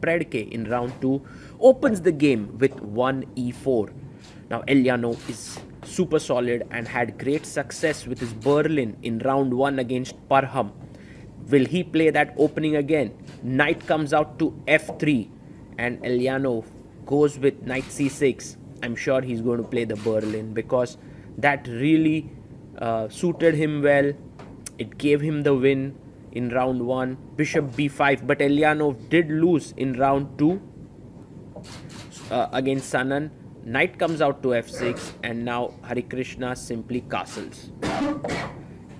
Predke in round 2 opens the game with 1 e4. Now Eljanov is super solid and had great success with his Berlin in round 1 against Parham. Will he play that opening again? Knight comes out to f3 and Eljanov goes with knight c6. I'm sure he's going to play the Berlin because that really suited him well. It gave him the win in round 1. Bishop b5, but Eljanov did lose in round 2 against Sanan. Knight comes out to f6 and now Harikrishna simply castles.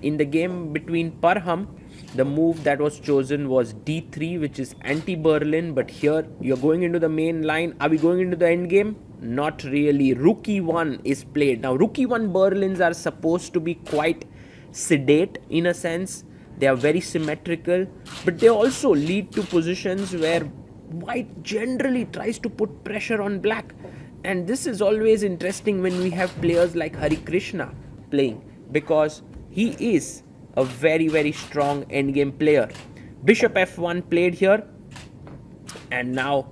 In the game between Parham, the move that was chosen was d3, which is anti-Berlin, but here you're going into the main line. Are we going into the end game? Not really. Rook e1 is played. Now rook e1 Berlins are supposed to be quite sedate in a sense. They are very symmetrical, but they also lead to positions where white generally tries to put pressure on black. And this is always interesting when we have players like Harikrishna playing, because he is a very strong endgame player. Bishop f1 played here, and now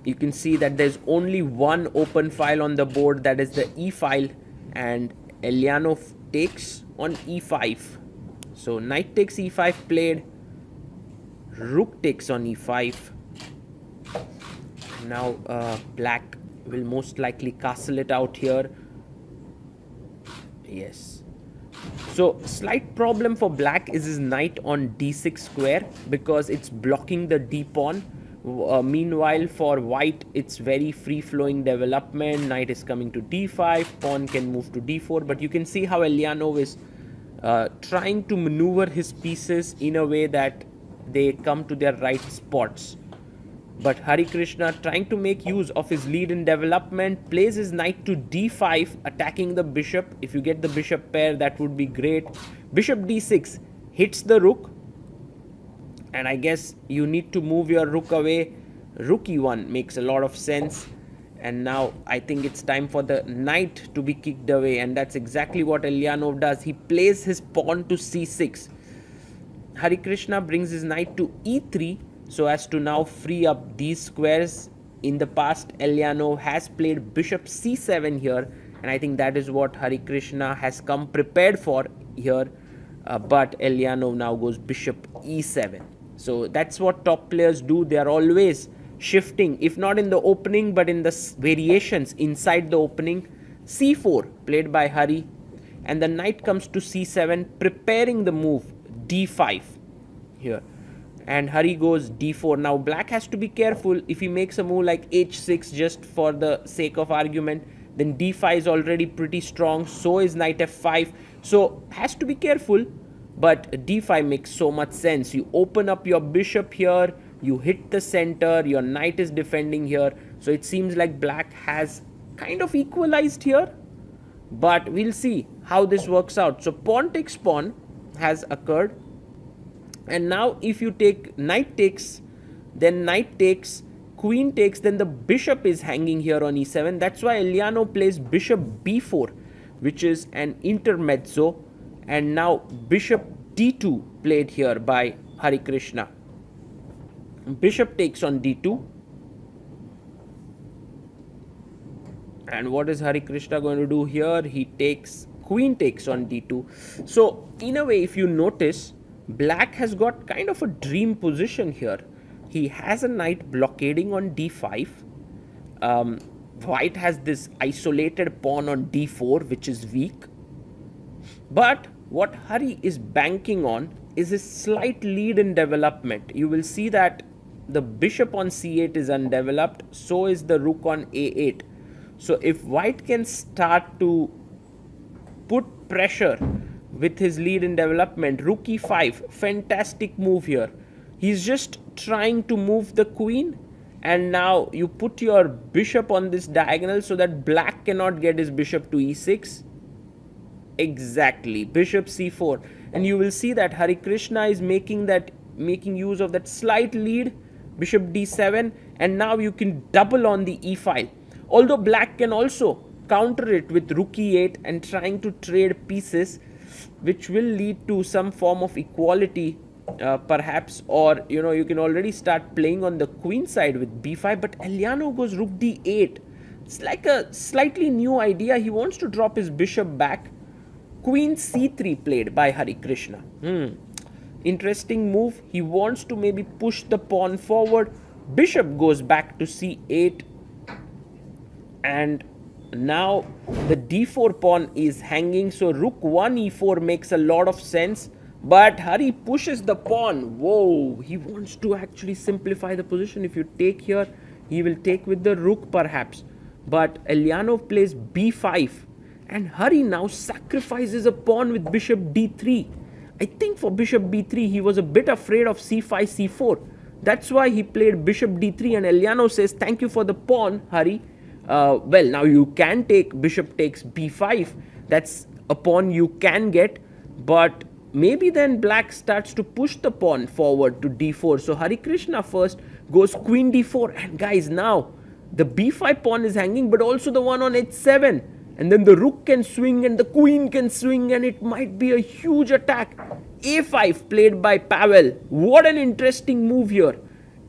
you can see that there's only one open file on the board, that is the e file, and Eljanov takes on e5. So knight takes e5 played, rook takes on e5. Now black will most likely castle it out here. Yes. So slight problem for black is his knight on d6 square because it's blocking the d pawn. Meanwhile for white it's very free flowing development. Knight is coming to d5, pawn can move to d4, but you can see how Eljanov is trying to maneuver his pieces in a way that they come to their right spots. But Harikrishna, trying to make use of his lead in development, plays his knight to d5, attacking the bishop. If you get the bishop pair, that would be great. Bishop d6 hits the rook, and I guess you need to move your rook away. Rook e1 makes a lot of sense. And now I think it's time for the knight to be kicked away, and that's exactly what Eljanov does. He plays his pawn to c6. Harikrishna brings his knight to e3 so as to now free up these squares. In the past, Eljanov has played bishop c7 here, and I think that is what Harikrishna has come prepared for here. But Eljanov now goes bishop e7. So that's what top players do. They are always shifting, if not in the opening, but in the variations inside the opening. c4 played by Hari, and the knight comes to c7, preparing the move d5 here. And Hari goes d4. Now black has to be careful. If he makes a move like h6 just for the sake of argument, then d5 is already pretty strong. So is knight f5. So has to be careful. But d5 makes so much sense. You open up your bishop here, you hit the center, your knight is defending here. So it seems like black has kind of equalized here. But we'll see how this works out. So pawn takes pawn has occurred. And now if you take knight takes, then knight takes, queen takes, then the bishop is hanging here on e7. That's why Eljanov plays bishop b4, which is an intermezzo. And now bishop d2 played here by Harikrishna. Bishop takes on d2. And what is Harikrishna going to do here? He takes, queen takes on d2. So in a way, if you notice, black has got kind of a dream position here. He has a knight blockading on d5. White has this isolated pawn on d4, which is weak. But what Hari is banking on is his slight lead in development. You will see that the bishop on c8 is undeveloped, so is the rook on a8. So if white can start to put pressure with his lead in development, rook e5, fantastic move here. He's just trying to move the queen, and now you put your bishop on this diagonal so that black cannot get his bishop to e6. Exactly, bishop c4, and you will see that Harikrishna is making use of that slight lead, bishop d7, and now you can double on the e file. Although black can also counter it with rook e8 and trying to trade pieces, which will lead to some form of equality perhaps, or you can already start playing on the queen side with b5, but Eljanov goes rook d8. It's like a slightly new idea. He wants to drop his bishop back. Queen c3 played by Harikrishna. Interesting move. He wants to maybe push the pawn forward. Bishop goes back to c8, and now the d4 pawn is hanging, so rook 1 e4 makes a lot of sense. But Hari pushes the pawn. Whoa, he wants to actually simplify the position. If you take here, he will take with the rook perhaps. But Eljanov plays b5, and Hari now sacrifices a pawn with bishop d3. I think for bishop b3 he was a bit afraid of c5, c4. That's why he played bishop d3, and Eljanov says, thank you for the pawn, Hari. Well, now you can take bishop takes b5. That's a pawn you can get, but maybe then black starts to push the pawn forward to d4. So Harikrishna first goes queen d4, and guys, now the b5 pawn is hanging, but also the one on h7, and then the rook can swing and the queen can swing, and it might be a huge attack. a5 played by Pavel. What an interesting move here.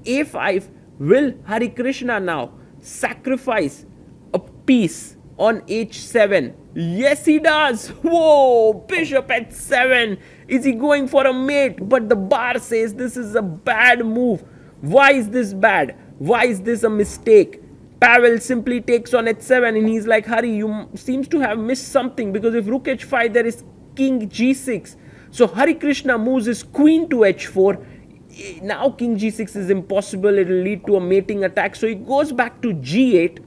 a5. Will Harikrishna now sacrifice a piece on h7? Yes, he does. Whoa, bishop h7. Is he going for a mate? But the bar says this is a bad move. Why is this bad? Why is this a mistake? Pavel simply takes on h7, and he's like, Hari, you seems to have missed something, because if rook h5, there is king g6. So Harikrishna moves his queen to h4. Now king g6 is impossible. It will lead to a mating attack. So he goes back to g8.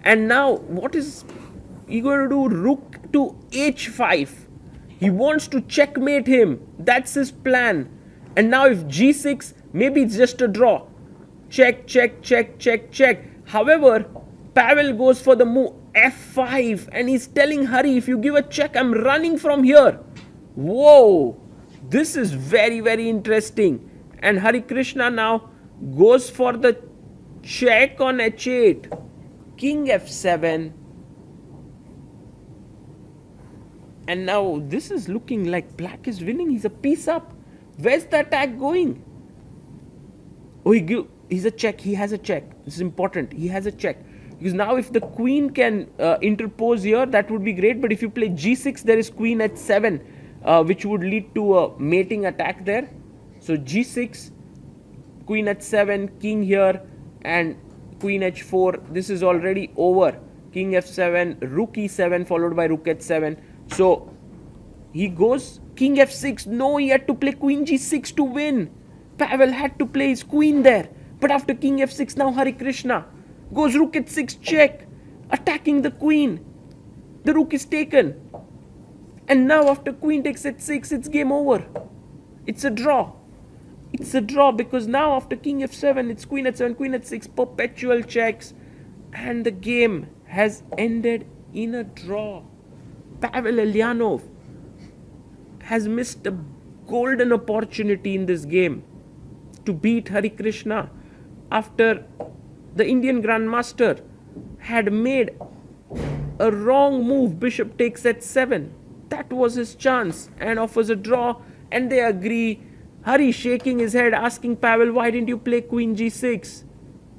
And now what is he going to do? Rook to h5. He wants to checkmate him. That's his plan. And now if g6, maybe it's just a draw. Check, check, check, check, check. However, Pavel goes for the move f5, and he's telling Hari, if you give a check, I'm running from here. Whoa, this is very, very interesting. And Harikrishna now goes for the check on h8. King f7. And now this is looking like black is winning. He's a piece up. Where's the attack going? Oh, he's a check. He has a check. This is important. He has a check. Because now if the queen can interpose here, that would be great. But if you play g6, there is queen h7, which would lead to a mating attack there. So g6, queen h7, king here, and queen h4. This is already over. King f7, rook e7, followed by rook h7. So he goes king f6. No, he had to play queen g6 to win. Pavel had to play his queen there. But after king f6, now Harikrishna goes rook h6 check, attacking the queen. The rook is taken. And now after queen takes h6, it's game over. It's a draw. It's a draw, because now after king f7, it's queen h7, queen h6, perpetual checks. And the game has ended in a draw. Pavel Eljanov has missed a golden opportunity in this game to beat Harikrishna after the Indian Grand Master had made a wrong move. Bishop takes h7. That was his chance, and offers a draw, and they agree. Hari shaking his head, asking Pavel, why didn't you play queen g6?